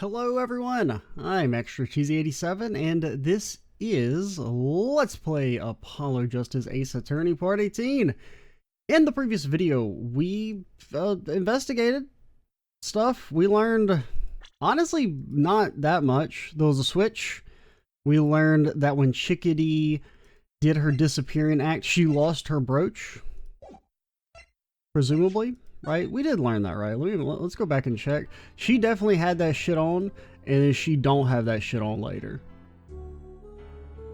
Hello everyone, I'm Extra Cheesy 87 and this is Let's Play Apollo Justice Ace Attorney Part 18. In the previous video, we investigated stuff. We learned, honestly, not that much. There was a switch. We learned that when Chickadee did her disappearing act, she lost her brooch. Presumably. Right? We did learn that, right? Let's go back and check. She definitely had that shit on, and she don't have that shit on later.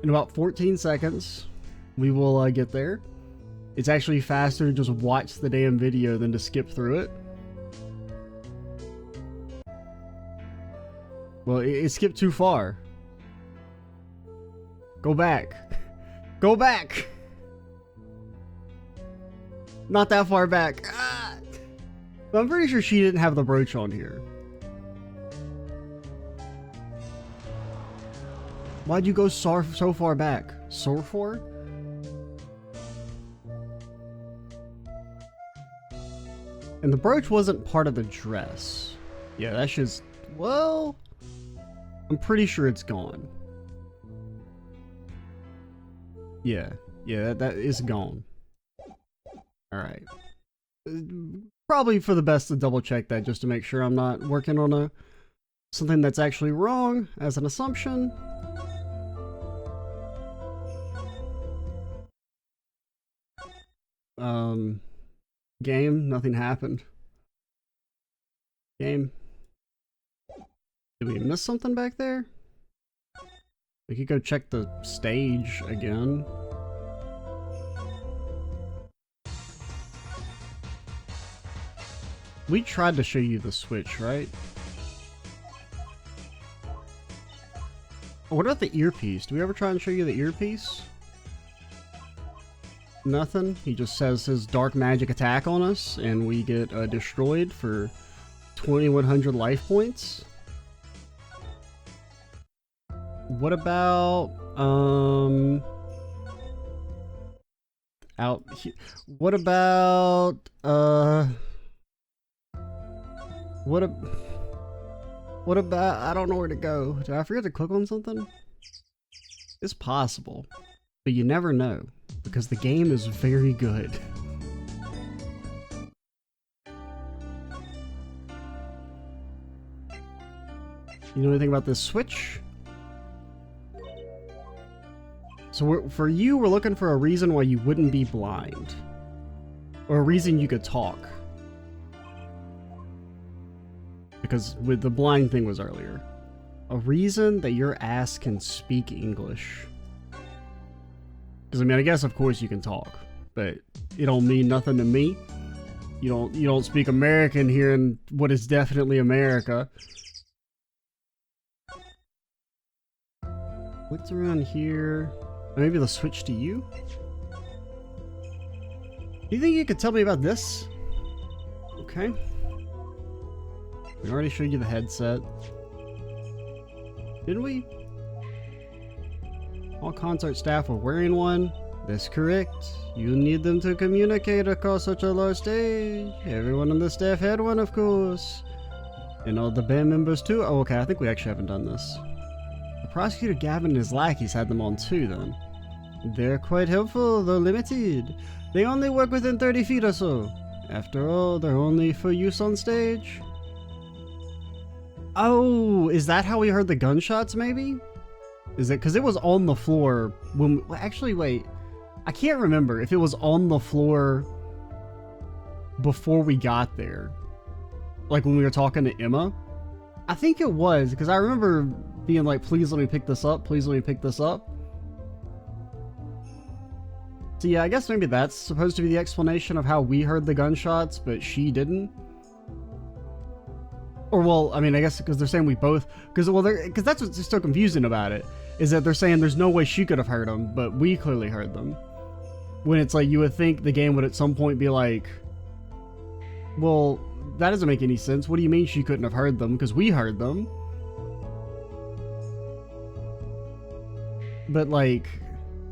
In about 14 seconds, we will get there. It's actually faster to just watch the damn video than to skip through it. Well, it skipped too far. Go back. Go back! Not that far back. Ah! But I'm pretty sure she didn't have the brooch on here. Why'd you go so far back? So far? And the brooch wasn't part of the dress. Yeah, that's just... well... I'm pretty sure it's gone. Yeah, that is gone. Alright. Probably for the best to double check that just to make sure I'm not working on something that's actually wrong as an assumption. Game, nothing happened. Game. Did we miss something back there? We could go check the stage again. We tried to show you the switch, right? Oh, what about the earpiece? Do we ever try and show you the earpiece? Nothing. He just says his dark magic attack on us, and we get destroyed for 2,100 life points. What about out here? What about What about, I don't know where to go. Did I forget to click on something? It's possible, but you never know, because the game is very good. You know anything about this switch? So for you, we're looking for a reason why you wouldn't be blind. Or a reason you could talk. Because with the blind thing was earlier. A reason that your ass can speak English. Because I mean, I guess of course you can talk, but it don't mean nothing to me. You don't speak American here in what is definitely America. What's around here? Maybe they'll switch to you? Do you think you could tell me about this? Okay. We already showed you the headset. Didn't we? All concert staff are wearing one. That's correct. You need them to communicate across such a large stage. Everyone on the staff had one, of course. And all the band members too. Oh, okay, I think we actually haven't done this. The prosecutor Gavin and his lackeys had them on too, then. They're quite helpful, though limited. They only work within 30 feet or so. After all, they're only for use on stage. Oh, is that how we heard the gunshots, maybe? Is it? Because it was on the floor when... well, actually, wait. I can't remember if it was on the floor before we got there. Like when we were talking to Emma. I think it was, because I remember being like, please let me pick this up. Please let me pick this up. So yeah, I guess maybe that's supposed to be the explanation of how we heard the gunshots, but she didn't. Or, well, I mean, I guess because they're saying we both... because that's what's so confusing about it, is that they're saying there's no way she could have heard them, but we clearly heard them. When it's like, you would think the game would at some point be like, well, that doesn't make any sense. What do you mean she couldn't have heard them? Because we heard them. But, like,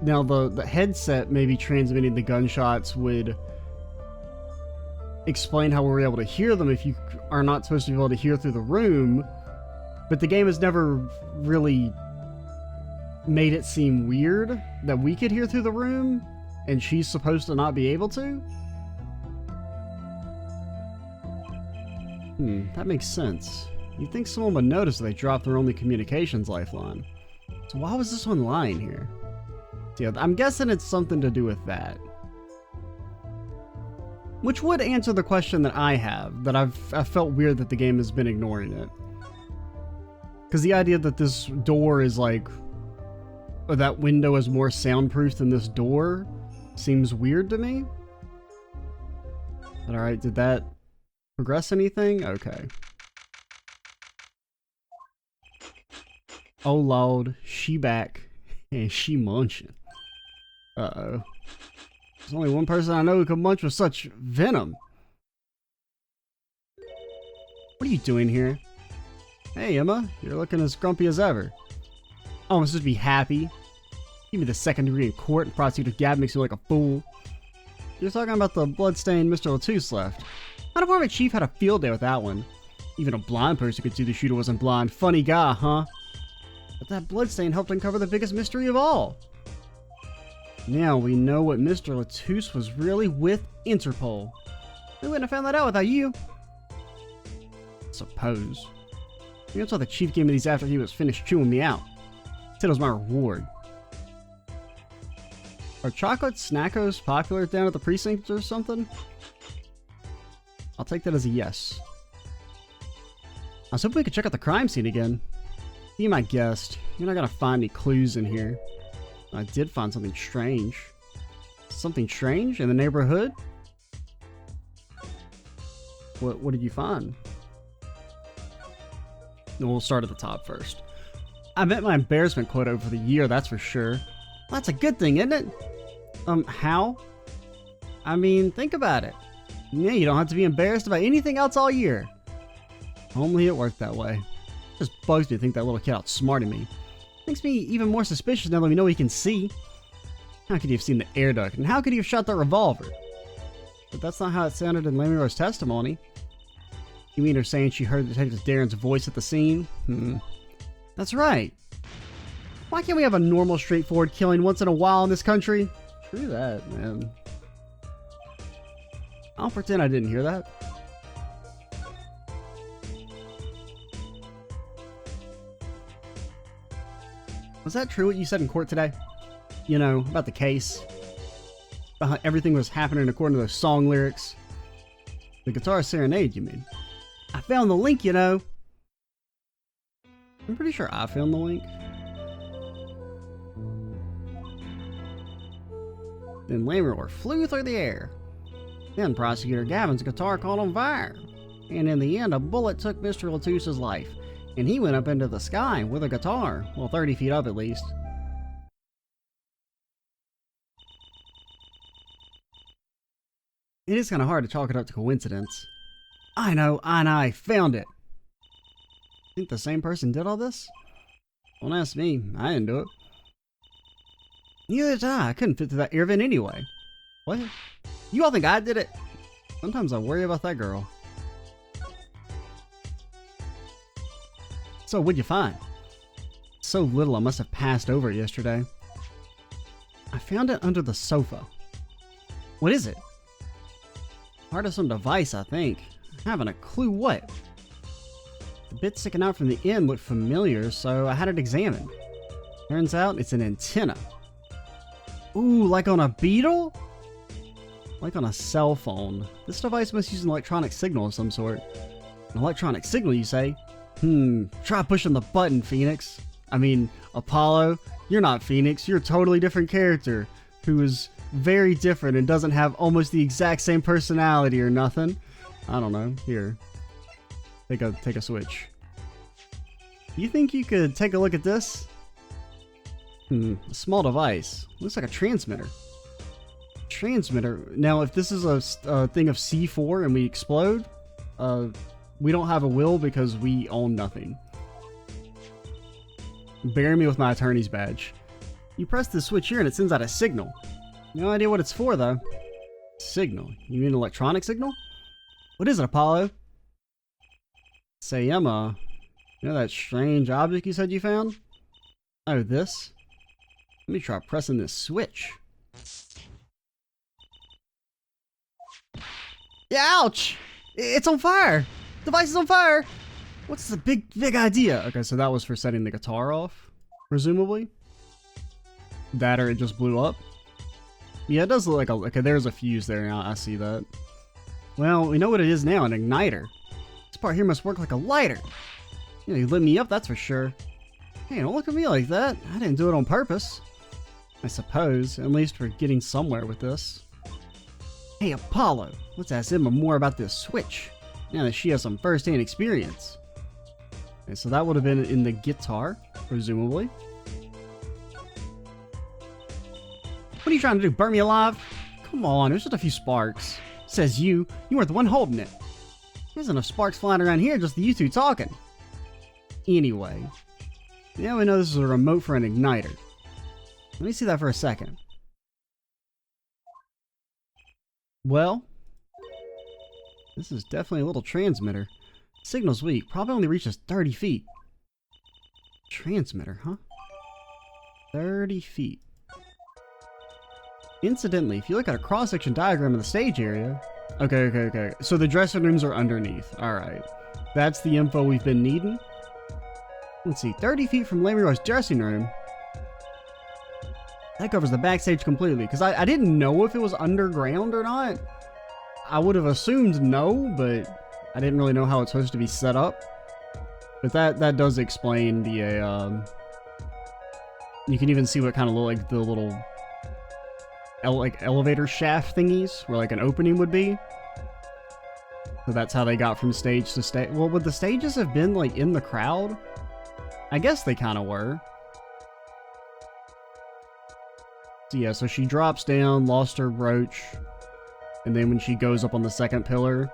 now the headset maybe transmitting the gunshots would explain how we were able to hear them if you are not supposed to be able to hear through the room. But the game has never really made it seem weird that we could hear through the room, and she's supposed to not be able to? That makes sense. You'd think someone would notice if they dropped their only communications lifeline. So why was this one lying here? Yeah, I'm guessing it's something to do with that. Which would answer the question that I have, that I've felt weird that the game has been ignoring it. Because the idea that this door is like, or that window is more soundproof than this door seems weird to me. But alright, did that progress anything? Okay. Oh lord, she back, and she munching. Uh-oh. There's only one person I know who can munch with such venom. What are you doing here? Hey Emma, you're looking as grumpy as ever. Oh, I'm supposed to be happy. Give me the second degree in court and prosecutor Gab makes you look like a fool. You're talking about the bloodstained Mr. Latouche left. My department chief had a field day with that one. Even a blind person could see the shooter wasn't blind. Funny guy, huh? But that bloodstain helped uncover the biggest mystery of all. Now we know what Mr. Latouche was really with Interpol. We wouldn't have found that out without you. Suppose. That's why the chief gave me these after he was finished chewing me out. Said it was my reward. Are chocolate snackos popular down at the precinct or something? I'll take that as a yes. I was hoping we could check out the crime scene again. Be my guest. You're not gonna find any clues in here. I did find something strange. Something strange in the neighborhood? What did you find? We'll start at the top first. I met my embarrassment quota for the year, that's for sure. Well, that's a good thing, isn't it? How? I mean, think about it. Yeah, you don't have to be embarrassed about anything else all year. Only it worked that way. It just bugs me to think that little kid outsmarted me. Makes me even more suspicious now that we know he can see. How could he have seen the air duct? And how could he have shot that revolver? But that's not how it sounded in Lamiro's testimony. You mean her saying she heard Detective Darren's voice at the scene? That's right. Why can't we have a normal, straightforward killing once in a while in this country? True that, man. I'll pretend I didn't hear that. Was that true what you said in court today? You know, about the case? About how everything was happening according to those song lyrics? The guitar serenade, you mean? I found the link, you know. I'm pretty sure I found the link. Then Lammeror flew through the air. Then Prosecutor Gavin's guitar caught on fire. And in the end, a bullet took Mr. Latouche's life. And he went up into the sky with a guitar. Well, 30 feet up at least. It is kind of hard to chalk it up to coincidence. I know, I found it. Think the same person did all this? Don't ask me, I didn't do it. Neither did I couldn't fit through that air vent anyway. What? You all think I did it? Sometimes I worry about that girl. So, what'd you find? So little I must have passed over it yesterday. I found it under the sofa. What is it? Part of some device, I think. I haven't a clue what. The bit sticking out from the end looked familiar, so I had it examined. Turns out it's an antenna. Ooh, like on a Beetle? Like on a cell phone. This device must use an electronic signal of some sort. An electronic signal, you say? Try pushing the button, Phoenix. I mean, Apollo, you're not Phoenix. You're a totally different character who is very different and doesn't have almost the exact same personality or nothing. I don't know. Here. Take a switch. You think you could take a look at this? A small device. Looks like a transmitter. Transmitter. Now, if this is a thing of C4 and we explode, we don't have a will because we own nothing. Bury me with my attorney's badge. You press the switch here and it sends out a signal. No idea what it's for, though. Signal? You mean electronic signal? What is it, Apollo? Say, Emma, You know that strange object you said you found? Oh, this? Let me try pressing this switch. Ouch! It's on fire! The device is on fire! What's the big idea? Okay, so that was for setting the guitar off, presumably. That or it just blew up. Yeah, it does look like a... Okay, there's a fuse there now, I see that. Well, we know what it is now, an igniter. This part here must work like a lighter. You know, you lit me up, that's for sure. Hey, don't look at me like that. I didn't do it on purpose. I suppose, at least we're getting somewhere with this. Hey, Apollo, let's ask Emma more about this switch, now that she has some first-hand experience. Okay, so that would have been in the guitar, presumably. What are you trying to do, burn me alive? Come on, there's just a few sparks. Says you weren't the one holding it. There's enough sparks flying around here, just you two talking. Anyway, now we know this is a remote for an igniter. Let me see that for a second. Well, this is definitely a little transmitter. Signal's weak, probably only reaches 30 feet. Transmitter, huh? 30 feet. Incidentally, if you look at a cross-section diagram of the stage area... Okay. So the dressing rooms are underneath. Alright. That's the info we've been needing. Let's see, 30 feet from Lemuel's dressing room. That covers the backstage completely, because I didn't know if it was underground or not. I would have assumed no, but I didn't really know how it's supposed to be set up. But that does explain the, you can even see what kind of look like the little, elevator shaft thingies, where like an opening would be. So that's how they got from stage to stage. Well, would the stages have been like in the crowd? I guess they kind of were. So yeah, so she drops down, lost her brooch, and then when she goes up on the second pillar,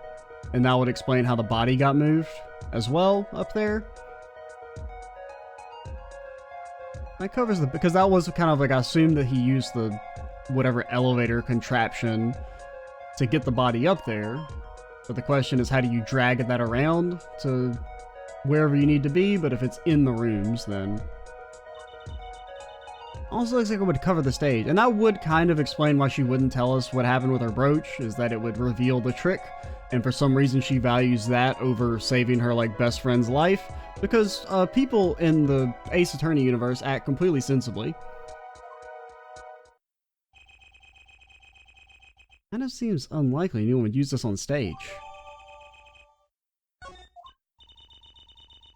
and that would explain how the body got moved as well up there. That covers the, because that was kind of like, I assumed that he used the whatever elevator contraption to get the body up there. But the question is, how do you drag that around to wherever you need to be? But if it's in the rooms, then... Also looks like it would cover the stage, and that would kind of explain why she wouldn't tell us what happened with her brooch, is that it would reveal the trick, and for some reason she values that over saving her, like, best friend's life, because people in the Ace Attorney universe act completely sensibly. Kind of seems unlikely anyone would use this on stage.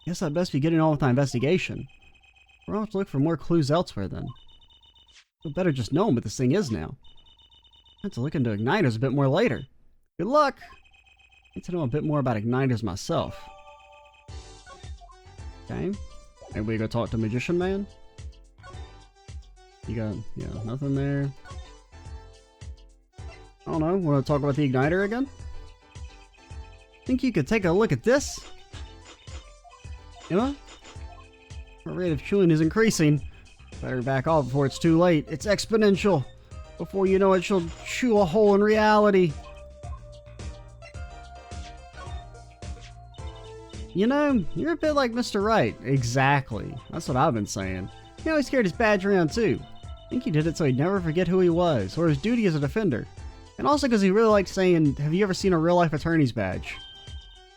Guess I'd best be getting on with my investigation. We'll have to look for more clues elsewhere then. We'll better just know what this thing is now. I have to look into igniters a bit more later. Good luck! I need to know a bit more about igniters myself. Okay. Maybe we go talk to Magician Man? You got, yeah, nothing there. I don't know, want to talk about the igniter again? Think you could take a look at this? Emma? Her rate of chewing is increasing. Better back off before it's too late. It's exponential. Before you know it, she'll chew a hole in reality. You know, you're a bit like Mr. Right. Exactly. That's what I've been saying. He always carried his badge around too. I think he did it so he'd never forget who he was, or his duty as a defender. And also because he really liked saying, have you ever seen a real-life attorney's badge?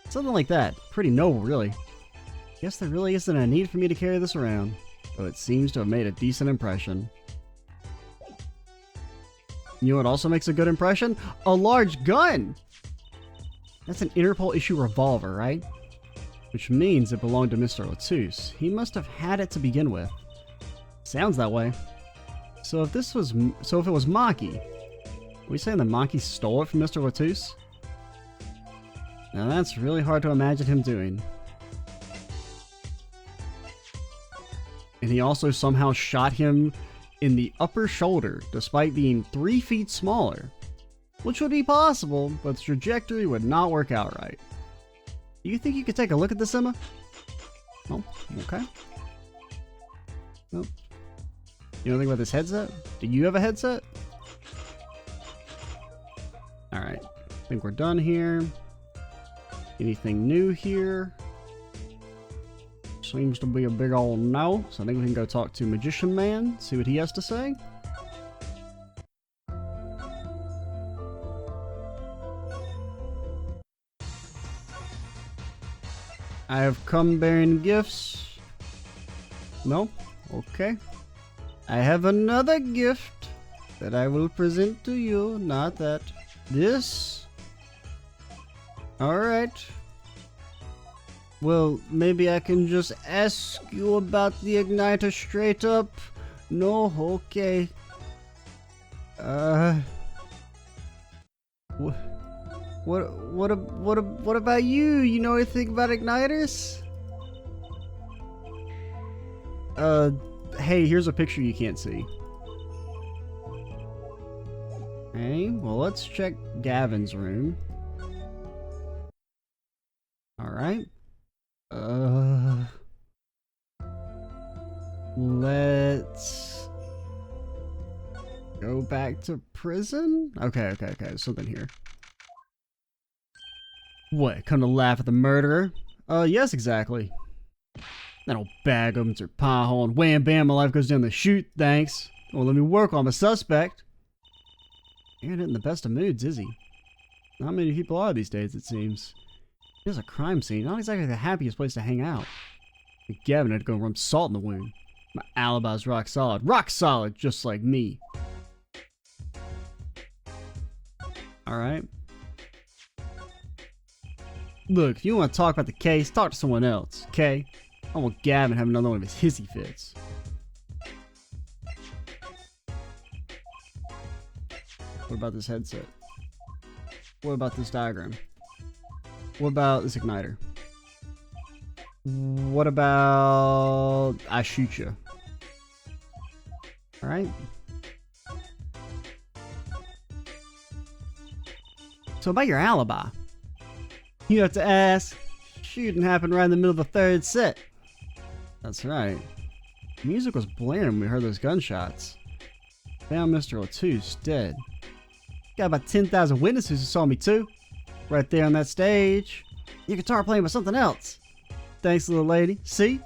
Something like that. Pretty noble, really. Guess there really isn't a need for me to carry this around, though it seems to have made a decent impression. You know what also makes a good impression? A large gun! That's an Interpol issue revolver, right? Which means it belonged to Mr. Latouche. He must have had it to begin with. Sounds that way. So if it was Maki, are we saying that Maki stole it from Mr. Latouche? Now that's really hard to imagine him doing. And he also somehow shot him in the upper shoulder, despite being 3 feet smaller. Which would be possible, but the trajectory would not work out right. Do you think you could take a look at this, Emma? Oh, okay. Nope. You know anything about this headset? Do you have a headset? Alright. I think we're done here. Anything new here? seems to be a big old no. So I think we can go talk to Magician Man, see what he has to say. I have come bearing gifts. No? Okay. I have another gift that I will present to you. Not that. This. Alright. Well, maybe I can just ask you about the igniter straight up. No? Okay. What about you? You know anything about igniters? Hey, here's a picture you can't see. Hey, well, let's check Gavin's room. Alright. Let's go back to prison? Okay, something here. What, come to laugh at the murderer? Yes, exactly. That old Bagums or pie hole and wham bam, my life goes down the chute, thanks. Well, let me work on the suspect. You're not in the best of moods, is he? Not many people are these days, it seems. Here's a crime scene, not exactly the happiest place to hang out. Gavin had to go rub salt in the wound. My alibi's rock solid, just like me. Alright. Look, if you want to talk about the case, talk to someone else, okay? I don't want Gavin having another one of his hissy fits. What about this headset? What about this diagram? What about this igniter? What about I shoot you? Alright. So about your alibi. You have to ask. Shooting happened right in the middle of the third set. That's right. Music was blaring when we heard those gunshots. Found Mr. O'Tooze dead. Got about 10,000 witnesses who saw me too. Right there on that stage. Your guitar playing with something else. Thanks, little lady. See?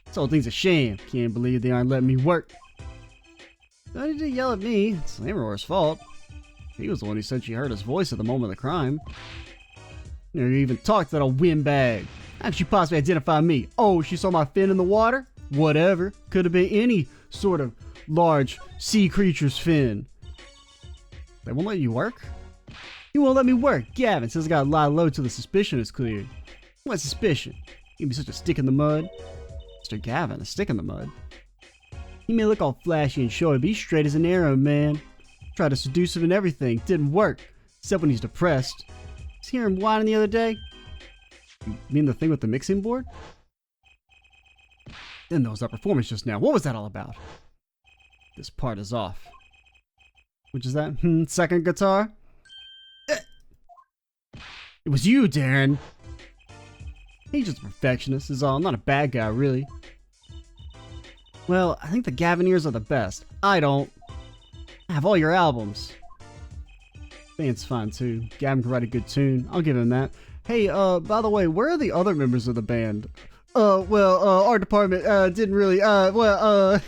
This whole thing's a shame. Can't believe they aren't letting me work. Don't need to yell at me. It's Lammeror's fault. He was the one who said she heard his voice at the moment of the crime. Never even talked to that old windbag. How could she possibly identify me? Oh, she saw my fin in the water? Whatever. Could have been any sort of large sea creature's fin. They won't let you work? You won't let me work. Gavin says I got a lie low till the suspicion is cleared. What suspicion? You can be such a stick in the mud. Mr. Gavin, a stick in the mud. He may look all flashy and showy, but he's straight as an arrow, man. Tried to seduce him and everything. Didn't work. Except when he's depressed. I hear him whining the other day. You mean the thing with the mixing board? Then there was that performance just now. What was that all about? This part is off. Which is that? Second guitar? It was you, Darren. He's just a perfectionist is all. Not a bad guy, really. Well, I think the Gavineers are the best. I don't. I have all your albums. Band's fine too. Gavin can write a good tune. I'll give him that. Hey, by the way, where are the other members of the band? Our department, didn't really, come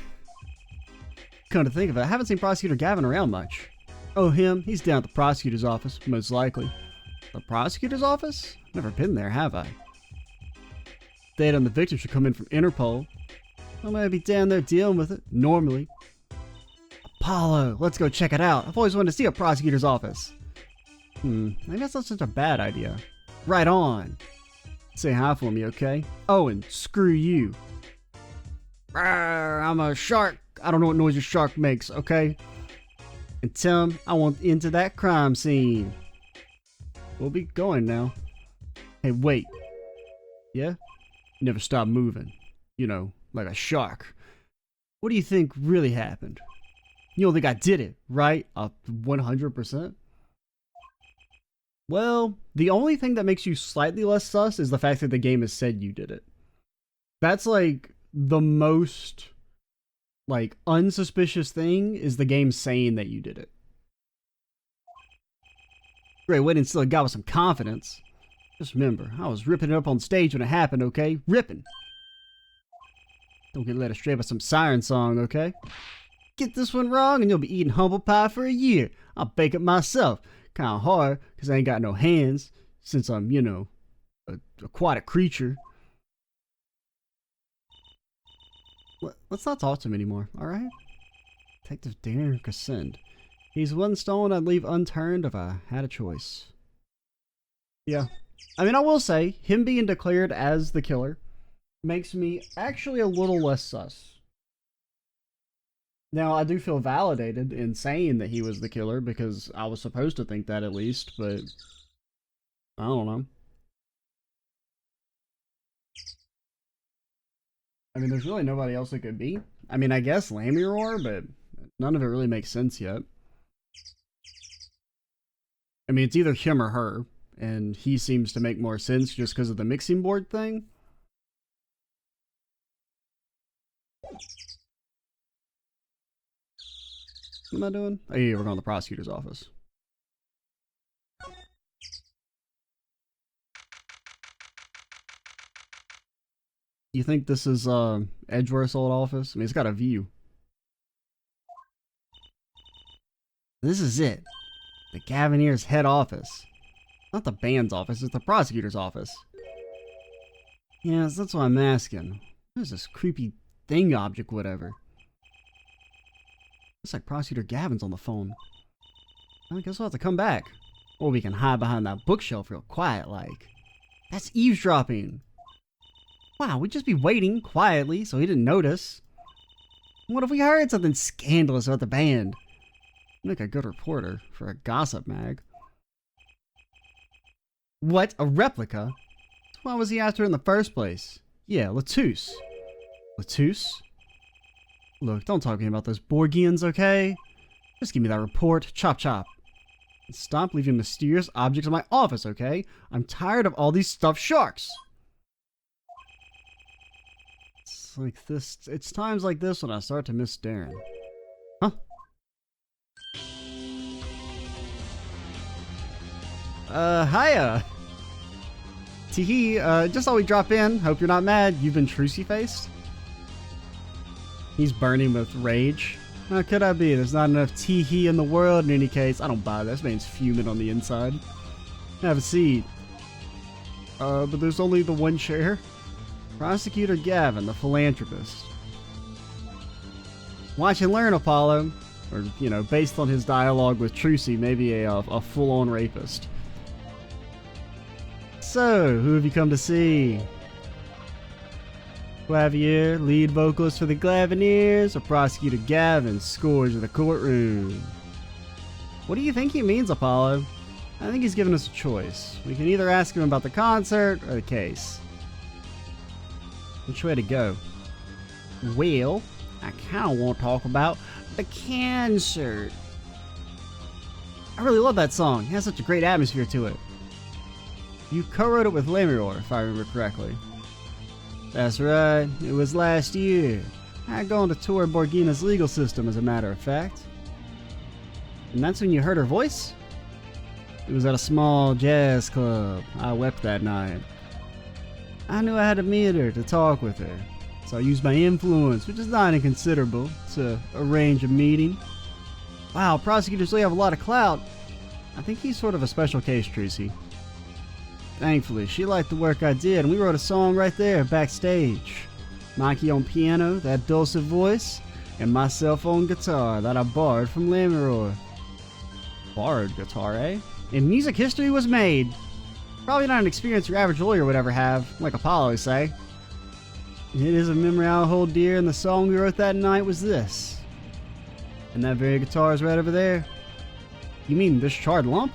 to think of it, I haven't seen Prosecutor Gavin around much. Oh, him? He's down at the prosecutor's office, most likely. The prosecutor's office? Never been there, have I? Data on the victim should come in from Interpol. I might be down there dealing with it, normally. Apollo, let's go check it out. I've always wanted to see a prosecutor's office. Maybe that's not such a bad idea. Right on. Say hi for me, okay? Oh, and screw you. Rawr, I'm a shark. I don't know what noise a shark makes, okay? And tell him I want into that crime scene. We'll be going now. Hey, wait. Yeah? Never stop moving. You know, like a shark. What do you think really happened? You don't think I did it, right? 100%? Well, the only thing that makes you slightly less sus is the fact that the game has said you did it. That's like the most like unsuspicious thing is the game saying that you did it. Great way to instill a guy with some confidence. Just remember, I was ripping it up on stage when it happened, okay? Ripping. Don't get led astray by some siren song, okay? Get this one wrong and you'll be eating humble pie for a year. I'll bake it myself. Kinda hard, because I ain't got no hands, since I'm, you know, a aquatic creature. Let's not talk to him anymore, alright? Detective Darren Cassend. He's one stone I'd leave unturned if I had a choice. Yeah. I mean, I will say, him being declared as the killer makes me actually a little less sus. Now, I do feel validated in saying that he was the killer because I was supposed to think that at least, but I don't know. I mean, there's really nobody else it could be. I mean, I guess Lammeror, but none of it really makes sense yet. I mean, it's either him or her, and he seems to make more sense just because of the mixing board thing. What am I doing? Oh yeah, we're going to the prosecutor's office. You think this is Edgeworth's old office? I mean, it's got a view. This is it. The Gavineers' head office. Not the band's office, it's the prosecutor's office. Yes, that's what I'm asking. What is this creepy thing object, whatever? Looks like Prosecutor Gavin's on the phone. I guess we'll have to come back. Or we can hide behind that bookshelf real quiet like. That's eavesdropping. Wow, we'd just be waiting quietly so he didn't notice. What if we heard something scandalous about the band? Make a good reporter for a gossip mag. What? A replica? Why was he after in the first place? Yeah, Latouche. Latouche? Look, don't talk to me about those Borgians, okay? Just give me that report. Chop chop. And stop leaving mysterious objects in my office, okay? I'm tired of all these stuffed sharks. It's like this. It's times like this when I start to miss Darren. Huh? Hiya. Teehee, just thought we'd drop in. Hope you're not mad. You've been Trucy-faced? He's burning with rage. How could I be? There's not enough Teehee in the world in any case. I don't buy that. This man's fuming on the inside. Have a seat. But there's only the one chair. Prosecutor Gavin, the philanthropist. Watch and learn, Apollo. Or, you know, based on his dialogue with Trucy, maybe a full-on rapist. So, who have you come to see? Clavier, lead vocalist for the Gavineers, or Prosecutor Gavin, scourge of the courtroom? What do you think he means, Apollo? I think he's given us a choice. We can either ask him about the concert or the case. Which way to go? Well, I kind of want to talk about the concert. I really love that song. It has such a great atmosphere to it. You co-wrote it with Lammeror, if I remember correctly. That's right. It was last year. I had gone to tour Borgina's legal system, as a matter of fact. And that's when you heard her voice? It was at a small jazz club. I wept that night. I knew I had to meet her to talk with her. So I used my influence, which is not inconsiderable, to arrange a meeting. Wow, prosecutors really have a lot of clout. I think he's sort of a special case, Trucy. Thankfully, she liked the work I did, and we wrote a song right there, backstage. Mikey on piano, that dulcet voice, and myself on guitar that I borrowed from Lammeror. Borrowed guitar, eh? And music history was made. Probably not an experience your average lawyer would ever have, like Apollo would say. It is a memory I'll hold dear, and the song we wrote that night was this. And that very guitar is right over there. You mean this charred lump?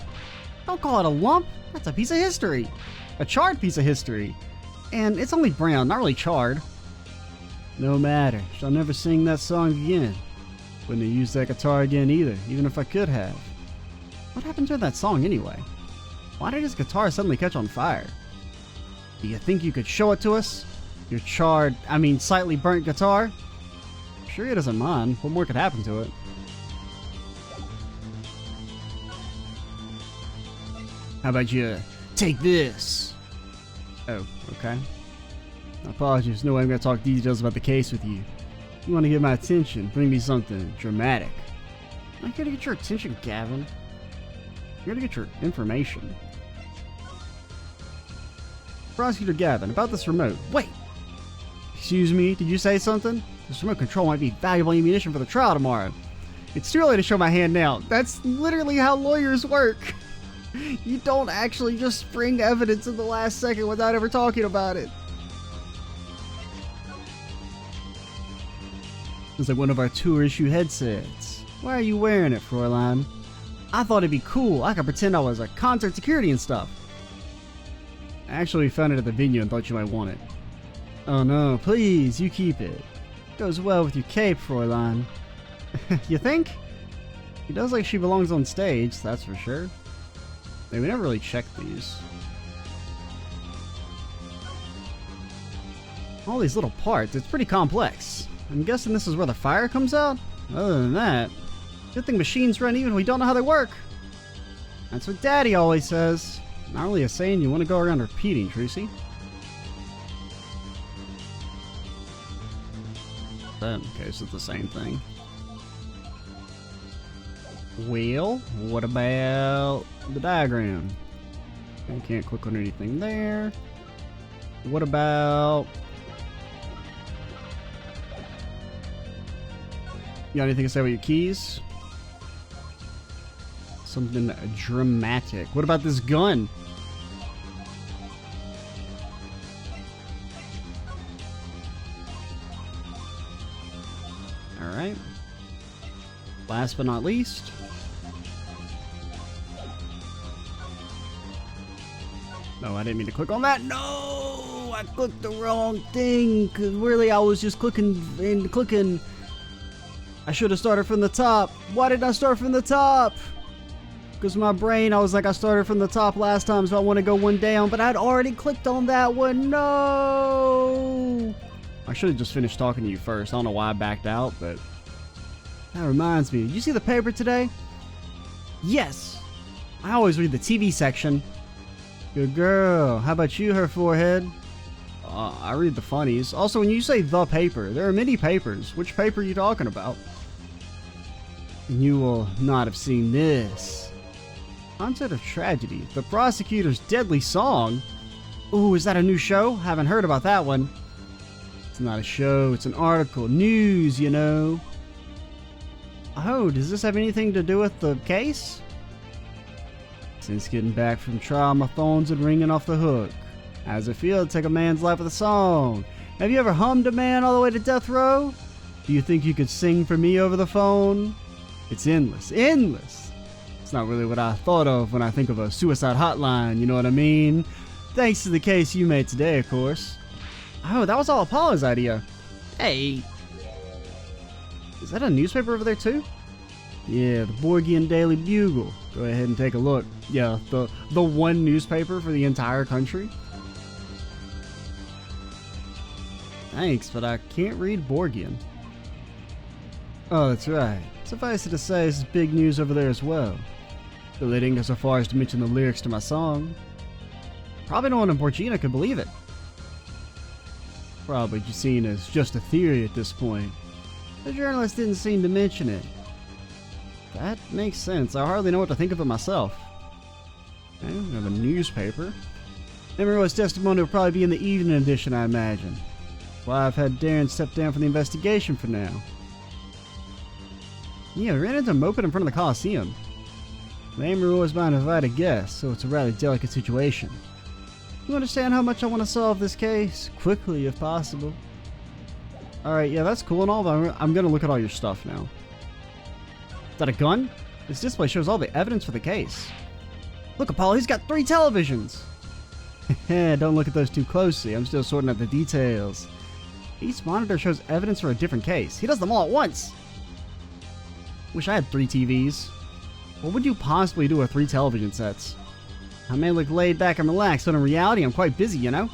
Don't call it a lump. That's a piece of history. A charred piece of history. And it's only brown, not really charred. No matter. Shall never sing that song again. Wouldn't have used that guitar again either, even if I could have. What happened to that song anyway? Why did his guitar suddenly catch on fire? Do you think you could show it to us? Your charred, slightly burnt guitar? I'm sure he doesn't mind. What more could happen to it? How about you take this? Oh, okay. Apologies, no way I'm gonna talk details about the case with you. You want to get my attention, bring me something dramatic. I'm not here to get your attention, Gavin. I'm here to get your information. Prosecutor Gavin, about this remote. Wait! Excuse me, did you say something? This remote control might be valuable ammunition for the trial tomorrow. It's too early to show my hand now. That's literally how lawyers work. You don't actually just bring evidence in the last second without ever talking about it. It's like one of our tour-issue headsets. Why are you wearing it, Fräulein? I thought it'd be cool. I could pretend I was a concert security and stuff. I actually found it at the venue and thought you might want it. Oh no, please, you keep it. Goes well with your cape, Fräulein. You think? He does like she belongs on stage, that's for sure. Hey, we never really checked these. All these little parts, it's pretty complex. I'm guessing this is where the fire comes out? Other than that, good thing machines run even when we don't know how they work. That's what Daddy always says. Not really a saying you want to go around repeating, Trucy. Okay, so it's the same thing. Well, what about the diagram? I can't click on anything there. What about... You got anything to say about your keys? Something dramatic. What about this gun? Alright. Last but not least. No, I didn't mean to click on that. No! I clicked the wrong thing. Because really, I was just clicking and clicking. I should have started from the top. Why didn't I start from the top? Because my brain, I was like, I started from the top last time, so I want to go one down. But I'd already clicked on that one. No! I should have just finished talking to you first. I don't know why I backed out, but... That reminds me. Did you see the paper today? Yes! I always read the TV section. Good girl. How about you, her forehead? I read the funnies. Also, when you say the paper, there are many papers. Which paper are you talking about? And you will not have seen this. Onset of Tragedy. The Prosecutor's Deadly Song? Ooh, is that a new show? Haven't heard about that one. It's not a show, it's an article. News, you know. Oh, does this have anything to do with the case? Since getting back from trial, my phone's been ringing off the hook. How's it feel to take a man's life with a song? Have you ever hummed a man all the way to death row? Do you think you could sing for me over the phone? It's endless, endless. It's not really what I thought of when I think of a suicide hotline, you know what I mean? Thanks to the case you made today, of course. Oh, that was all Apollo's idea. Hey. Is that a newspaper over there too? Yeah, the Borgian Daily Bugle. Go ahead and take a look. Yeah, the one newspaper for the entire country. Thanks, but I can't read Borgian. Oh, that's right. Suffice it to say, this is big news over there as well. Though they didn't go so far as to mention the lyrics to my song. Probably no one in Borgina could believe it. Probably just seen as just a theory at this point. The journalist didn't seem to mention it. That makes sense. I hardly know what to think of it myself. Okay, we have a newspaper. Emero's testimony will probably be in the evening edition, I imagine. Why I've had Darren step down from the investigation for now. Yeah, we ran into him moping in front of the Coliseum. The Emery was my invited guest, so it's a rather delicate situation. You understand how much I want to solve this case? Quickly, if possible. Alright, yeah, that's cool and all, but I'm gonna look at all your stuff now. Is that a gun? This display shows all the evidence for the case. Look, Apollo, he's got 3 televisions! Don't look at those too closely, I'm still sorting out the details. Each monitor shows evidence for a different case. He does them all at once! Wish I had 3 TVs. What would you possibly do with 3 television sets? I may look laid back and relaxed, but in reality I'm quite busy, you know?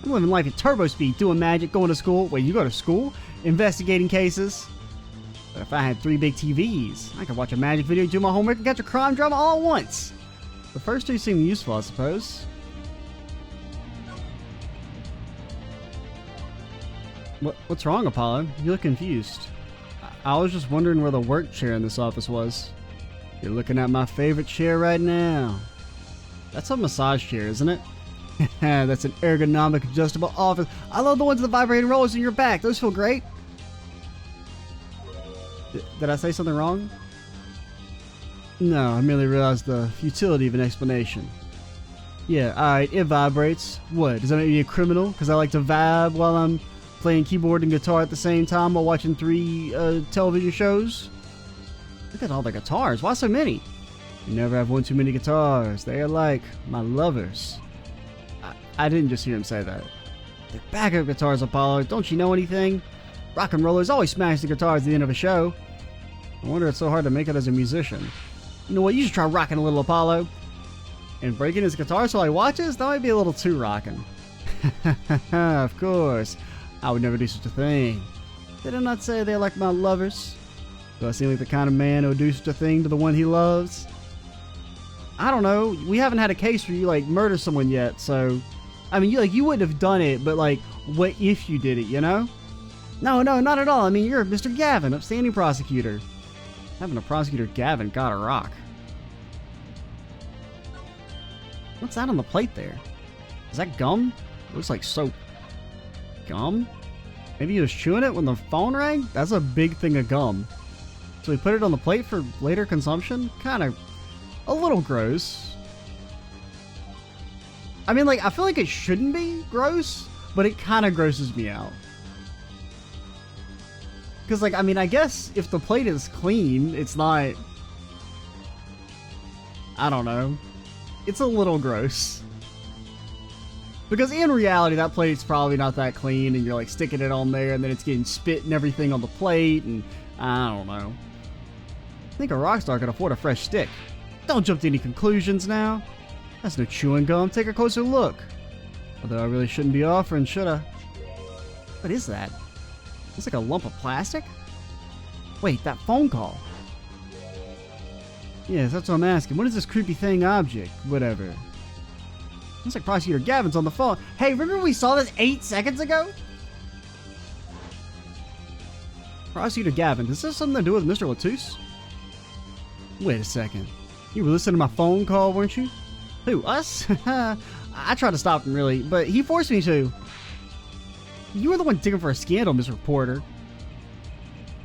I'm living life at turbo speed, doing magic, going to school. Wait, you go to school? Investigating cases? But if I had 3 big TVs, I could watch a magic video, do my homework, and catch a crime drama all at once. The first 2 seem useful, I suppose. What's wrong, Apollo? You look confused. I was just wondering where the work chair in this office was. You're looking at my favorite chair right now. That's a massage chair, isn't it? That's an ergonomic adjustable office. I love the ones with the vibrating rollers in your back. Those feel great. Did I say something wrong? No, I merely realized the futility of an explanation. Yeah, alright, it vibrates. What, does that make me a criminal? Because I like to vibe while I'm playing keyboard and guitar at the same time while watching 3 television shows? Look at all the guitars. Why so many? You never have one too many guitars. They are like my lovers. I didn't just hear him say that. They're backup guitars, Apollo. Don't you know anything? Rock and rollers always smash the guitars at the end of a show. I wonder it's so hard to make it as a musician. You know what? You should try rocking a little, Apollo. And breaking his guitar so he watches? That might be a little too rocking. Of course. I would never do such a thing. Did I not say they're like my lovers? Do I seem like the kind of man who would do such a thing to the one he loves? I don't know. We haven't had a case where you, like, murder someone yet, so... I mean, you wouldn't have done it, but, like, what if you did it, you know? No, not at all. I mean, you're Mr. Gavin, upstanding prosecutor. Having a prosecutor Gavin gotta rock. What's that on the plate there? Is that gum? It looks like soap. Gum? Maybe he was chewing it when the phone rang? That's a big thing of gum. So he put it on the plate for later consumption? Kinda... a little gross. I mean, like, I feel like it shouldn't be gross, but it kinda grosses me out. Because, like, I mean, I guess if the plate is clean, it's not... I don't know. It's a little gross. Because in reality, that plate's probably not that clean, and you're, like, sticking it on there, and then it's getting spit and everything on the plate, and I don't know. I think a rock star could afford a fresh stick. Don't jump to any conclusions now. That's no chewing gum. Take a closer look. Although I really shouldn't be offering, should I? What is that? It's like a lump of plastic? Wait, that phone call. Yes, that's what I'm asking. What is this creepy thing object? Whatever. Looks like Prosecutor Gavin's on the phone. Hey, remember we saw this 8 seconds ago? Prosecutor Gavin, does this have something to do with Mr. Latouche? Wait a second. You were listening to my phone call, weren't you? Who, us? I tried to stop him, really, but he forced me to. You were the one digging for a scandal, Miss Reporter.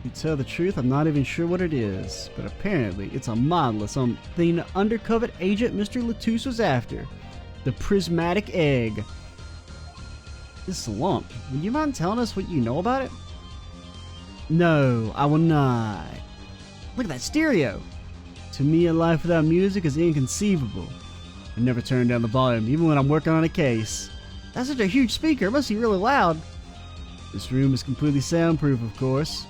To tell the truth, I'm not even sure what it is, but apparently it's a model of something the undercover agent Mr. Latouche was after. The prismatic egg. This lump, would you mind telling us what you know about it? No, I will not. Look at that stereo. To me, a life without music is inconceivable. I never turn down the volume, even when I'm working on a case. That's such a huge speaker, it must be really loud. This room is completely soundproof, of course.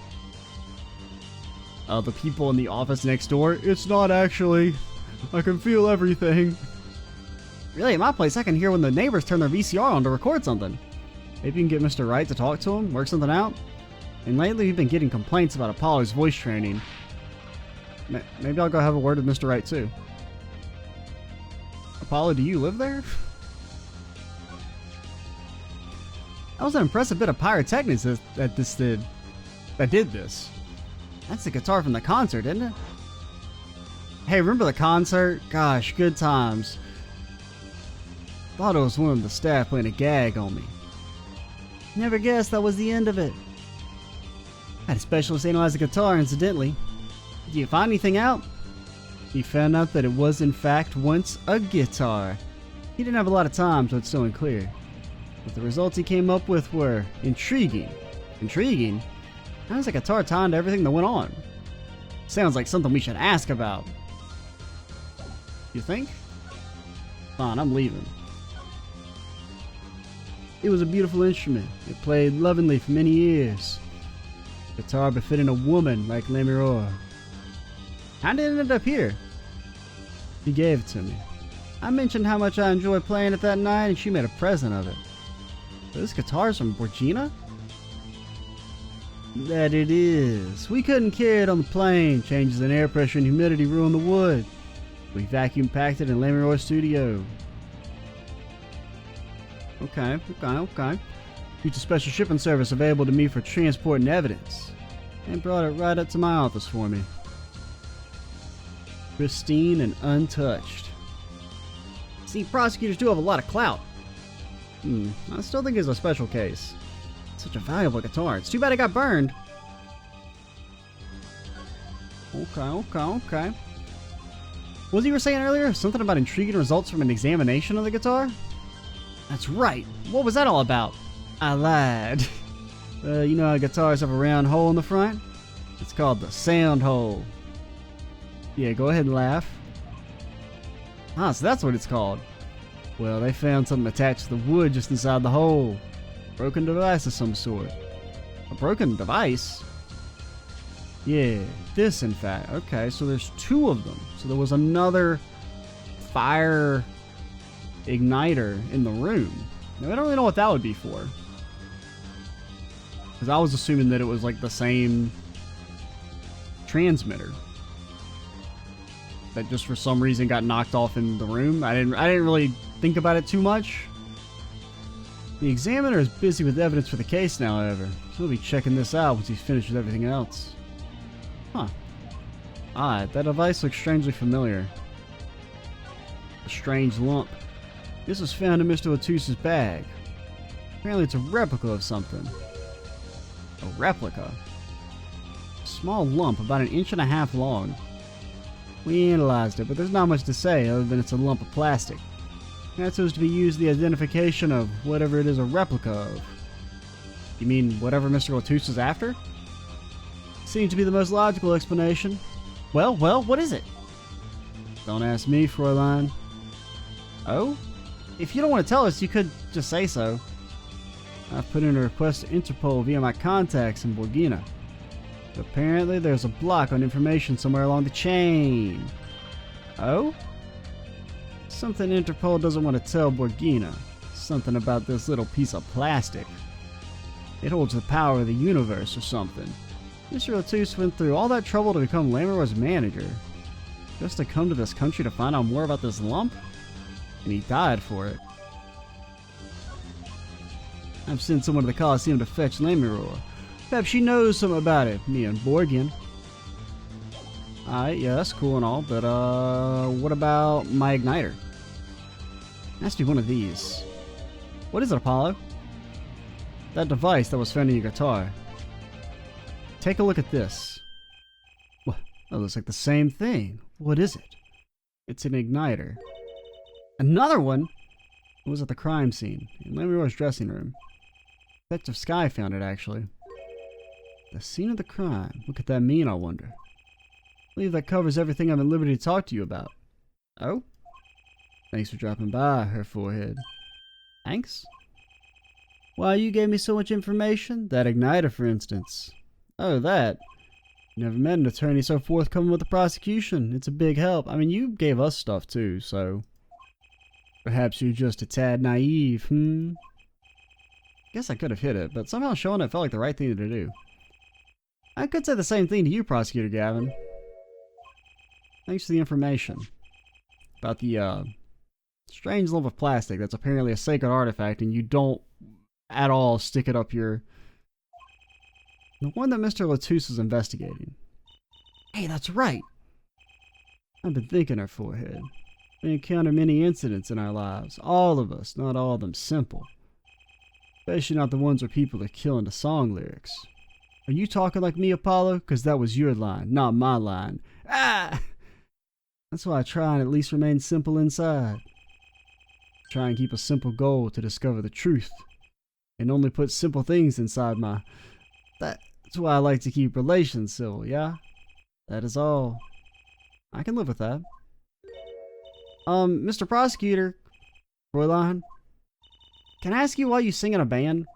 The people in the office next door, it's not actually. I can feel everything. Really, at my place, I can hear when the neighbors turn their VCR on to record something. Maybe you can get Mr. Wright to talk to him, work something out. And lately, we've been getting complaints about Apollo's voice training. Maybe I'll go have a word with Mr. Wright, too. Apollo, do you live there? That was an impressive bit of pyrotechnics that did this. That's the guitar from the concert, isn't it? Hey, remember the concert? Gosh, good times. Thought it was one of the staff playing a gag on me. Never guessed that was the end of it. Had a specialist analyze the guitar, incidentally. Did you find anything out? He found out that it was in fact once a guitar. He didn't have a lot of time, so it's still unclear. But the results he came up with were intriguing. Intriguing? How's a guitar tied to everything that went on? Sounds like something we should ask about. You think? Fine, I'm leaving. It was a beautiful instrument. It played lovingly for many years. Guitar befitting a woman like Lemuroy. How did it end up here? She gave it to me. I mentioned how much I enjoyed playing it that night, and she made a present of it. So this guitar's from Borgina? That it is. We couldn't carry it on the plane. Changes in air pressure and humidity ruined the wood. We vacuum packed it in Lemuroy's studio. Okay. Used a special shipping service available to me for transporting evidence. And brought it right up to my office for me. Pristine and untouched. See, prosecutors do have a lot of clout. I still think it's a special case. Such a valuable guitar. It's too bad it got burned. Okay. What was you were saying earlier? Something about intriguing results from an examination of the guitar? That's right. What was that all about? I lied. You know how guitars have a round hole in the front? It's called the sound hole. Yeah, go ahead and laugh. Ah, so that's what it's called. Well, they found something attached to the wood just inside the hole. Broken device of some sort. A broken device? Yeah, this in fact. Okay, so there's two of them. So there was another fire igniter in the room. Now, I don't really know what that would be for. Because I was assuming that it was like the same transmitter that just for some reason got knocked off in the room. I didn't really think about it too much. The examiner is busy with evidence for the case now, however, so he'll be checking this out once he's finished with everything else. Huh. Odd, that device looks strangely familiar. A strange lump. This was found in Mr. Latouse's bag. Apparently it's a replica of something. A replica? A small lump about 1.5 inches long. We analyzed it, but there's not much to say other than it's a lump of plastic. That's supposed to be used in the identification of whatever it is a replica of. You mean whatever Mr. Latouse is after? Seems to be the most logical explanation. Well, what is it? Don't ask me, Fräulein. Oh? If you don't want to tell us, you could just say so. I've put in a request to Interpol via my contacts in Borgina. But apparently there's a block on information somewhere along the chain. Oh? Something Interpol doesn't want to tell Borgina. Something about this little piece of plastic. It holds the power of the universe or something. Mr. Latousse went through all that trouble to become Lamerore's manager. Just to come to this country to find out more about this lump? And he died for it. I've sent someone to the Colosseum to fetch Lamerore. Perhaps she knows something about it, me and Borgin. Alright, yeah, that's cool and all, but what about my igniter? It has to be one of these. What is it, Apollo? That device that was found in your guitar. Take a look at this. What? That looks like the same thing. What is it? It's an igniter. Another one? It was at the crime scene, in Lamerore's dressing room. Detective Sky found it, actually. The scene of the crime. What could that mean, I wonder? I believe that covers everything I'm at liberty to talk to you about. Oh? Thanks for dropping by, her forehead. Thanks? Why, you gave me so much information? That igniter, for instance. Oh, that. Never met an attorney so forthcoming with the prosecution. It's a big help. I mean, you gave us stuff too, so... Perhaps you're just a tad naive, Guess I could have hit it, but somehow showing it felt like the right thing to do. I could say the same thing to you, Prosecutor Gavin. Thanks for the information. About the, strange lump of plastic that's apparently a sacred artifact and you don't at all stick it up your... The one that Mr. Latousse is investigating. Hey, that's right! I've been thinking, her forehead. We encounter many incidents in our lives. All of us, not all of them simple. Especially not the ones where people are killing the song lyrics. Are you talking like me, Apollo? Because that was your line, not my line. Ah! That's why I try and at least remain simple inside. Try and keep a simple goal to discover the truth. And only put simple things inside my... That's why I like to keep relations civil, yeah? That is all. I can live with that. Mr. Prosecutor, Fräulein, can I ask you why you sing in a band?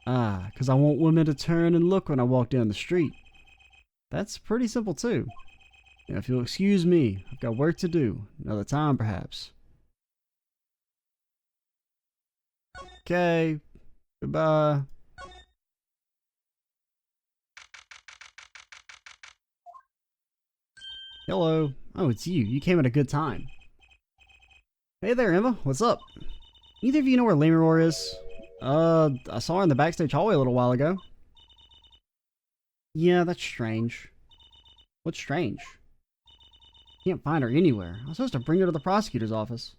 Ah, 'cause I want women to turn and look when I walk down the street. That's pretty simple too. Now, if you'll excuse me, I've got work to do. Another time, perhaps. Okay. Goodbye. Hello. Oh, it's you. You came at a good time. Hey there, Emma. What's up? Either of you know where Lamerore is? I saw her in the backstage hallway a little while ago. Yeah, that's strange. What's strange? Can't find her anywhere. I was supposed to bring her to the prosecutor's office.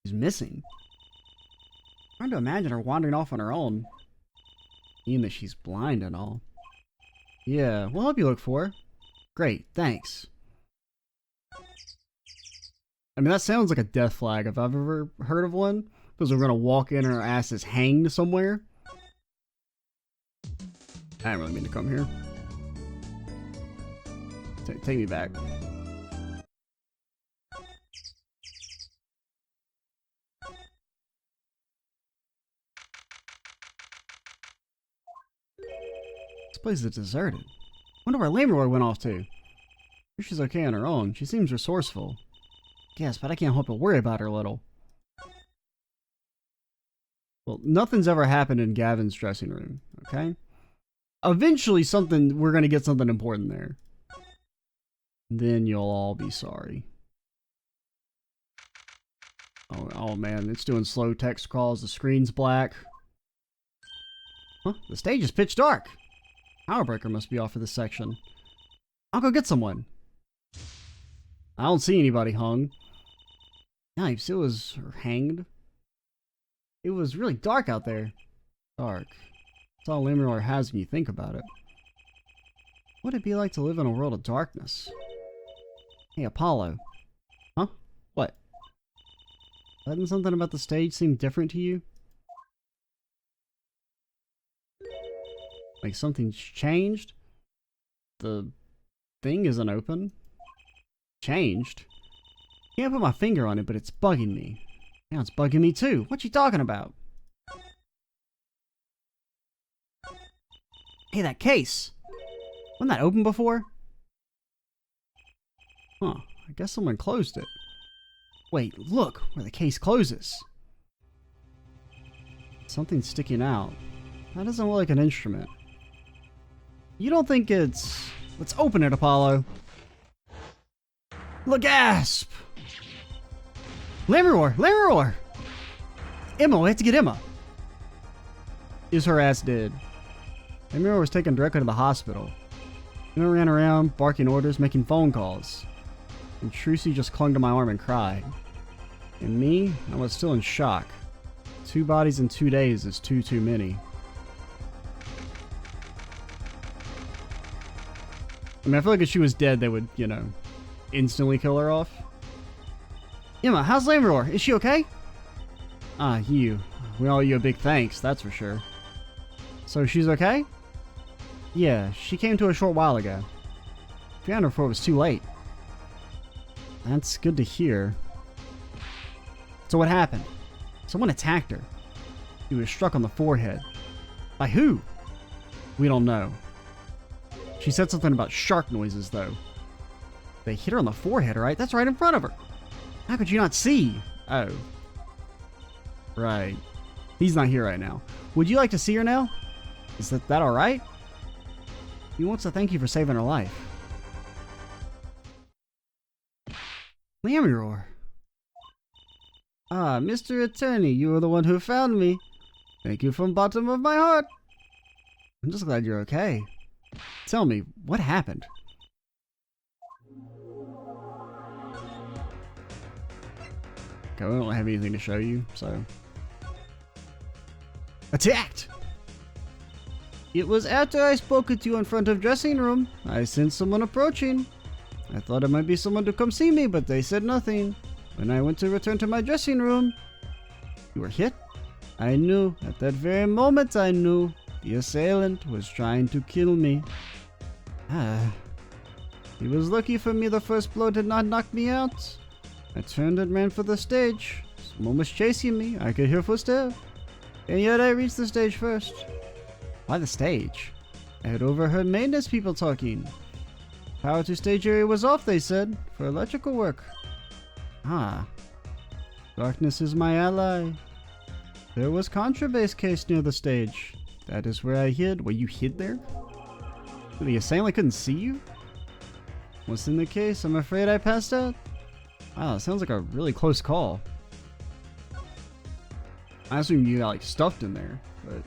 She's missing. I'm trying to imagine her wandering off on her own. Even that she's blind and all. Yeah, we'll help you look for her. Great, thanks. I mean, that sounds like a death flag if I've ever heard of one. Because we're gonna walk in and our ass is hanged somewhere. I didn't really mean to come here. Take me back. This place is deserted. Wonder where Lamroy went off to. Sure she's okay on her own. She seems resourceful. Guess, but I can't help but worry about her a little. Well, nothing's ever happened in Gavin's dressing room, okay? Eventually we're gonna get something important there. Then you'll all be sorry. Oh man, it's doing slow text calls, the screen's black. Huh? The stage is pitch dark. Power breaker must be off for this section. I'll go get someone. I don't see anybody hung. Yipes, it was hanged. It was really dark out there. Dark. That's all Lamroy has when you think about it. What would it be like to live in a world of darkness? Hey, Apollo. Huh? What? Doesn't something about the stage seem different to you? Like something's changed? The thing isn't open. Changed? Can't put my finger on it, but it's bugging me. Now it's bugging me too. What you talking about? Hey, that case! Wasn't that open before? Huh, I guess someone closed it. Wait, look where the case closes. Something's sticking out. That doesn't look like an instrument. You don't think it's... Let's open it, Apollo. Look, gasp! Lamroy! Lamroy! Emma, we have to get Emma. Is her ass dead? Lamroy was taken directly to the hospital. Emma ran around, barking orders, making phone calls. And Trucy just clung to my arm and cried. And me, I was still in shock. 2 bodies in 2 days is too many. I mean, I feel like if she was dead, they would, you know, instantly kill her off. Emma, how's Lamroy? Is she okay? Ah, you. We owe you a big thanks, that's for sure. So she's okay? Yeah, she came to a short while ago. Found her before it was too late. That's good to hear. So what happened? Someone attacked her. She was struck on the forehead. By who? We don't know. She said something about shark noises, though. They hit her on the forehead, right? That's right in front of her. How could you not see? Oh. Right. He's not here right now. Would you like to see her now? Is that alright? He wants to thank you for saving her life. Lamroy. Ah, Mr. Attorney, you were the one who found me. Thank you from the bottom of my heart. I'm just glad you're okay. Tell me, what happened? Okay, we don't have anything to show you, so... Attacked! It was after I spoke with you in front of dressing room. I sensed someone approaching. I thought it might be someone to come see me, but they said nothing. When I went to return to my dressing room... You were hit? I knew. At that very moment I knew. The assailant was trying to kill me. Ah. It was lucky for me the first blow did not knock me out. I turned and ran for the stage. Someone was chasing me. I could hear footsteps. And yet I reached the stage first. Why the stage? I had overheard maintenance people talking. Power to stage area was off, they said, for electrical work. Ah. Darkness is my ally. There was contrabase case near the stage. That is where I hid. Wait, you hid there? The assailant couldn't see you? What's in the case? I'm afraid I passed out. Wow, that sounds like a really close call. I assume you got like stuffed in there, but...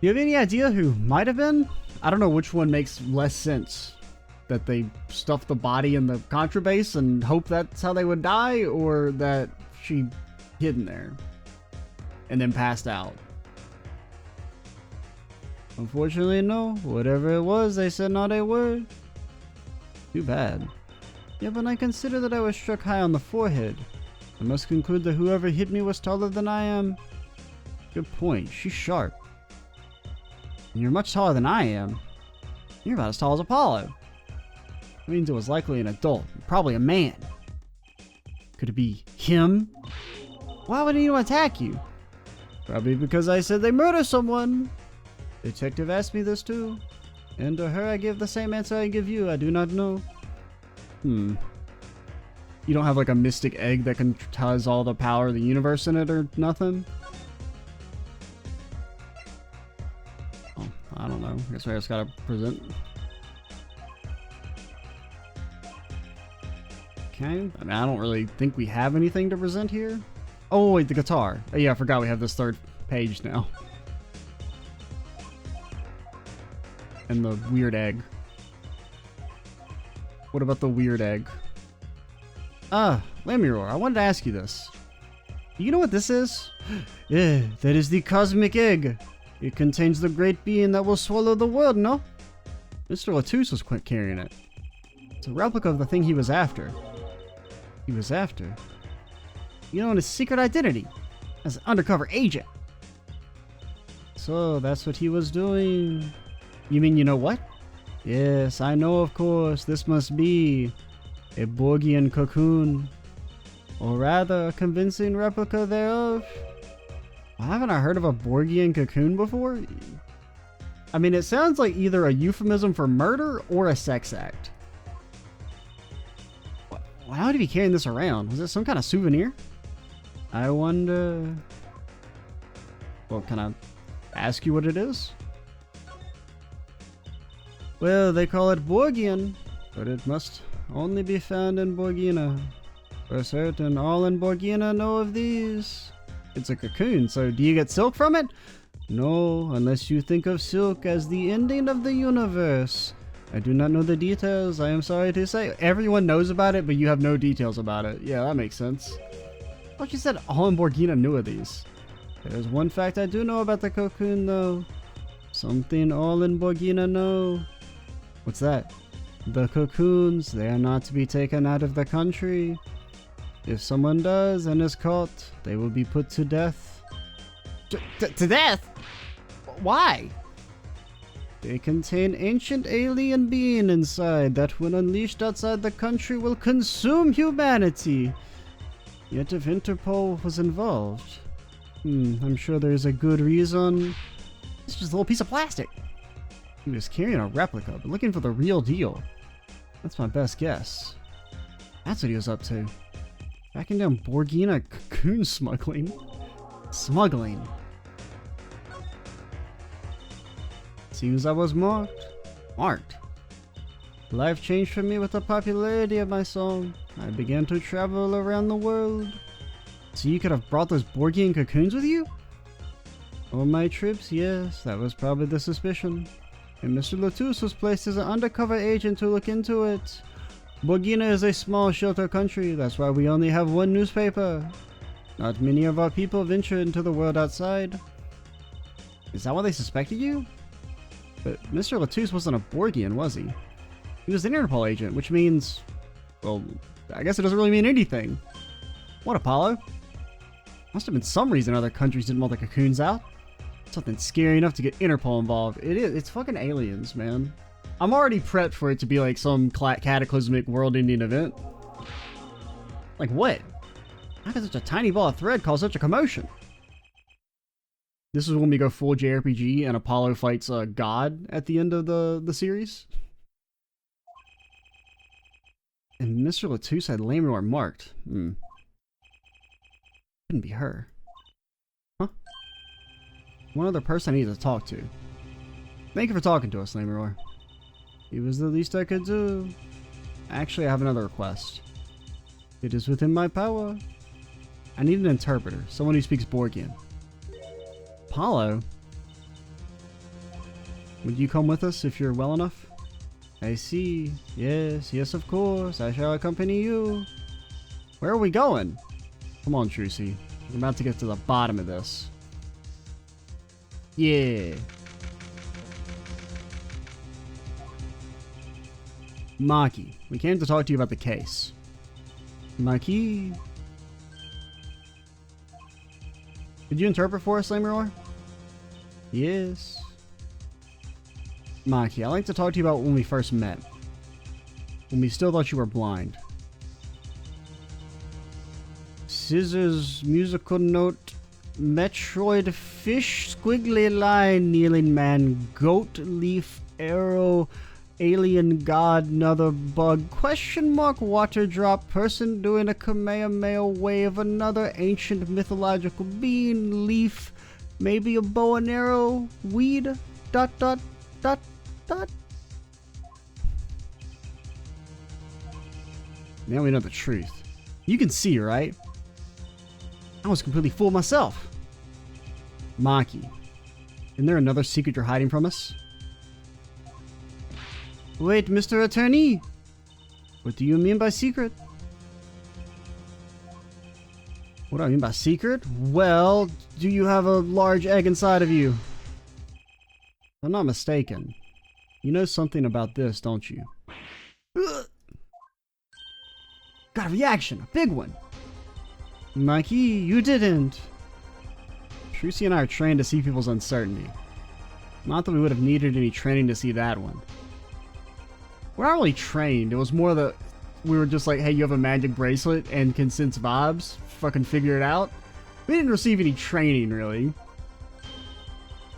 Do you have any idea who might have been? I don't know which one makes less sense. That they stuffed the body in the contrabase and hope that's how they would die, or that she hid in there and then passed out. Unfortunately, no. Whatever it was, they said not a word. Too bad. Yeah, but I consider that I was struck high on the forehead. I must conclude that whoever hit me was taller than I am. Good point. She's sharp. And you're much taller than I am. You're about as tall as Apollo. That means it was likely an adult, probably a man. Could it be him? Why would anyone attack you? Probably because I said they murdered someone. The detective asked me this too. And to her I gave the same answer I give you. I do not know. You don't have like a mystic egg that has all the power of the universe in it or nothing? Oh, I don't know. I guess I just gotta present. Okay. I mean, I don't really think we have anything to present here. Oh, wait, the guitar. Oh, yeah, I forgot we have this third page now. And the weird egg. What about the weird egg? Lemuror, I wanted to ask you this. You know what this is? Yeah, that is the cosmic egg. It contains the great being that will swallow the world, no? Mr. Latus was carrying it. It's a replica of the thing he was after. He was after? You know, his secret identity as an undercover agent. So, that's what he was doing. You mean you know what? Yes, I know, of course. This must be a Borgian cocoon. Or rather, a convincing replica thereof. Why haven't I heard of a Borgian cocoon before? I mean, it sounds like either a euphemism for murder or a sex act. Why would he be carrying this around? Was it some kind of souvenir? I wonder... Well, can I ask you what it is? Well, they call it Borgian, but it must only be found in Borgina. For certain, all in Borgina know of these. It's a cocoon, so do you get silk from it? No, unless you think of silk as the ending of the universe. I do not know the details, I am sorry to say. Everyone knows about it, but you have no details about it. Yeah, that makes sense. I thought you said all in Borgina knew of these. There's one fact I do know about the cocoon, though. Something all in Borgina know. What's that? The cocoons, they are not to be taken out of the country. If someone does and is caught, they will be put to death. To death? Why? They contain ancient alien being inside that when unleashed outside the country will consume humanity. Yet if Interpol was involved, I'm sure there's a good reason. It's just a little piece of plastic. He was carrying a replica, but looking for the real deal. That's my best guess. That's what he was up to. Tracking down Borgina cocoon smuggling. Smuggling. Seems I was marked. Marked. Life changed for me with the popularity of my song. I began to travel around the world. So you could have brought those Borgian cocoons with you? On my trips, yes, that was probably the suspicion. And Mr. Latus was placed as an undercover agent to look into it. Borgina is a small shelter country, that's why we only have one newspaper. Not many of our people venture into the world outside. Is that why they suspected you? But Mr. Latus wasn't a Borgian, was he? He was an Interpol agent, which means... Well, I guess it doesn't really mean anything. What, Apollo? Must have been some reason other countries didn't want the cocoons out. Something scary enough to get Interpol involved. It's fucking aliens, man. I'm already prepped for it to be like some cataclysmic world-ending event. Like what? How could such a tiny ball of thread cause such a commotion? This is when we go full JRPG and Apollo fights God at the end of the series. And Mr. Latus had Lemuror marked. Couldn't be her. Huh? One other person I need to talk to. Thank you for talking to us, Lemuror. It was the least I could do. Actually, I have another request. It is within my power. I need an interpreter, someone who speaks Borgian. Apollo? Would you come with us if you're well enough? I see. Yes, yes, of course. I shall accompany you. Where are we going? Come on, Trucy. We're about to get to the bottom of this. Yeah. Maki, we came to talk to you about the case. Maki. Could you interpret for us, Lammeror? Yes. Maki, I'd like to talk to you about when we first met. When we still thought you were blind. Scissors, musical note, Metroid, fish, squiggly line, kneeling man, goat, leaf, arrow, alien god, another bug, question mark, water drop, person doing a Kamehameha wave, another ancient mythological being, leaf, maybe a bow and arrow, weed, dot dot dot dot. Now we know the truth. You can see, right? I was completely fooled myself. Maki, isn't there another secret you're hiding from us? Wait, Mr. Attorney! What do you mean by secret? What do I mean by secret? Well, do you have a large egg inside of you? If I'm not mistaken, you know something about this, don't you? Ugh. Got a reaction, a big one. Maki, you didn't. Trucy and I are trained to see people's uncertainty. Not that we would have needed any training to see that one. We're not really trained. It was more that we were just like, hey, you have a magic bracelet and can sense vibes. Fucking figure it out. We didn't receive any training, really.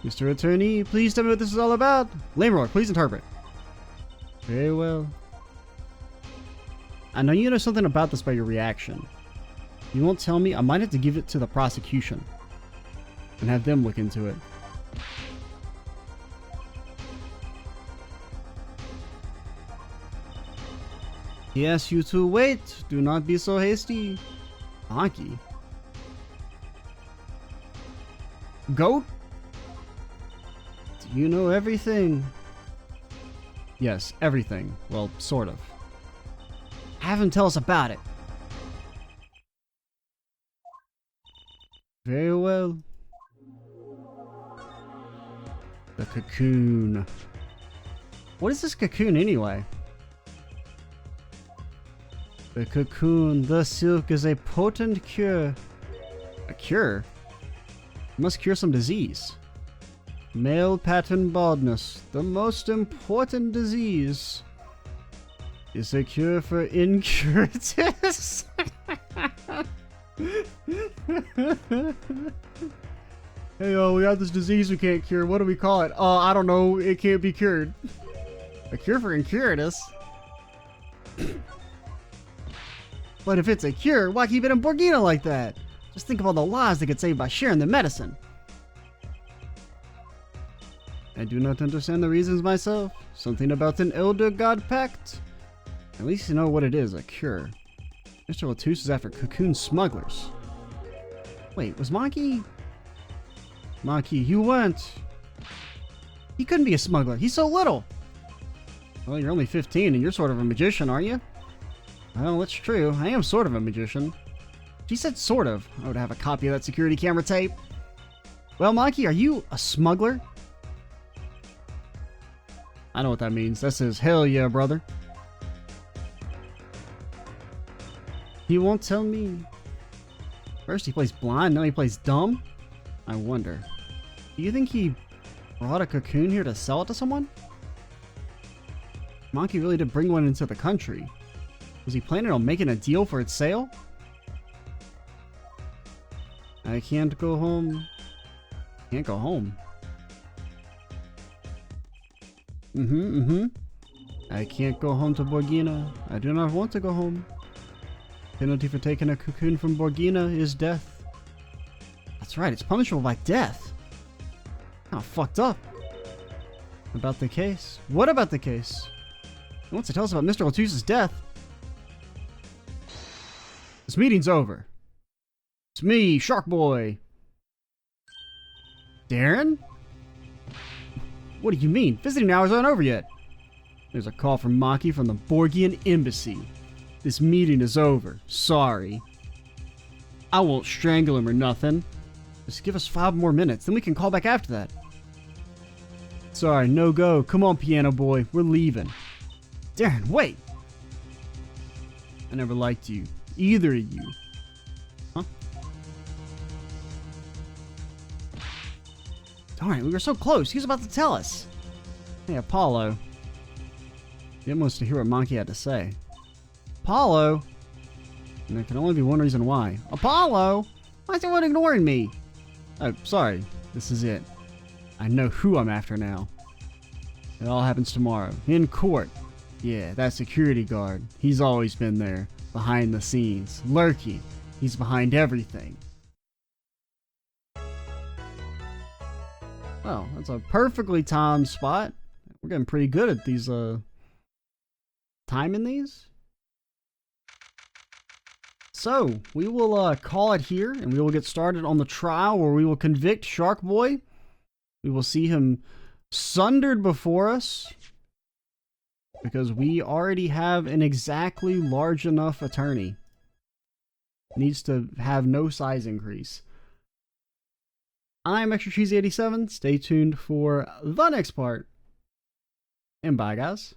Mr. Attorney, please tell me what this is all about. Lammeror, please interpret. Very well. I know you know something about this by your reaction. You won't tell me, I might have to give it to the prosecution and have them look into it. Yes, you two wait. Do not be so hasty. Maki. Goat? Do you know everything? Yes, everything. Well, sort of. Have him tell us about it. Very well. The cocoon. What is this cocoon anyway? The cocoon, the silk is a potent cure. A cure? It must cure some disease. Male pattern baldness, the most important disease. Is a cure for incuratus. Hey, we got this disease we can't cure. What do we call it? I don't know. It can't be cured. A cure for incuratus? But if it's a cure, why keep it in Borgina like that? Just think of all the lives that get saved by sharing the medicine. I do not understand the reasons myself. Something about an elder god pact? At least you know what it is, a cure. Mr. Latus is after cocoon smugglers. Wait, was Maki? Maki, you went. He couldn't be a smuggler. He's so little. Well, you're only 15 and you're sort of a magician, aren't you? Well, it's true. I am sort of a magician. She said sort of. I would have a copy of that security camera tape. Well, Maki, are you a smuggler? I know what that means. That says, hell yeah, brother. He won't tell me. First he plays blind, now he plays dumb? I wonder. Do you think he brought a cocoon here to sell it to someone? Maki really did bring one into the country. Was he planning on making a deal for its sale? I can't go home. Can't go home. I can't go home to Borgina. I do not want to go home. Penalty for taking a cocoon from Borgina is death. That's right, it's punishable by death. How fucked up. About the case? What about the case? He wants to tell us about Mr. Latus's death. This meeting's over. It's me, Shark Boy. Darren? What do you mean? Visiting hours aren't over yet. There's a call from Maki from the Borgian Embassy. This meeting is over. Sorry. I won't strangle him or nothing. Just give us 5 more minutes, then we can call back after that. Sorry, no go. Come on, Piano Boy. We're leaving. Darren, wait! I never liked you. Either of you. Huh? Darn, we were so close. He was about to tell us. Hey, Apollo. He wants to hear what Maki had to say. Apollo? And there can only be one reason why. Apollo? Why is everyone ignoring me? Oh, sorry. This is it. I know who I'm after now. It all happens tomorrow. In court. Yeah, that security guard. He's always been there. Behind the scenes. Lurking. He's behind everything. Well, that's a perfectly timed spot. We're getting pretty good at these, timing these. So, we will call it here, and we will get started on the trial where we will convict Shark Boy. We will see him sundered before us, because we already have an exactly large enough attorney. Needs to have no size increase. I'm Extra Cheesy 87. Stay tuned for the next part. And bye, guys.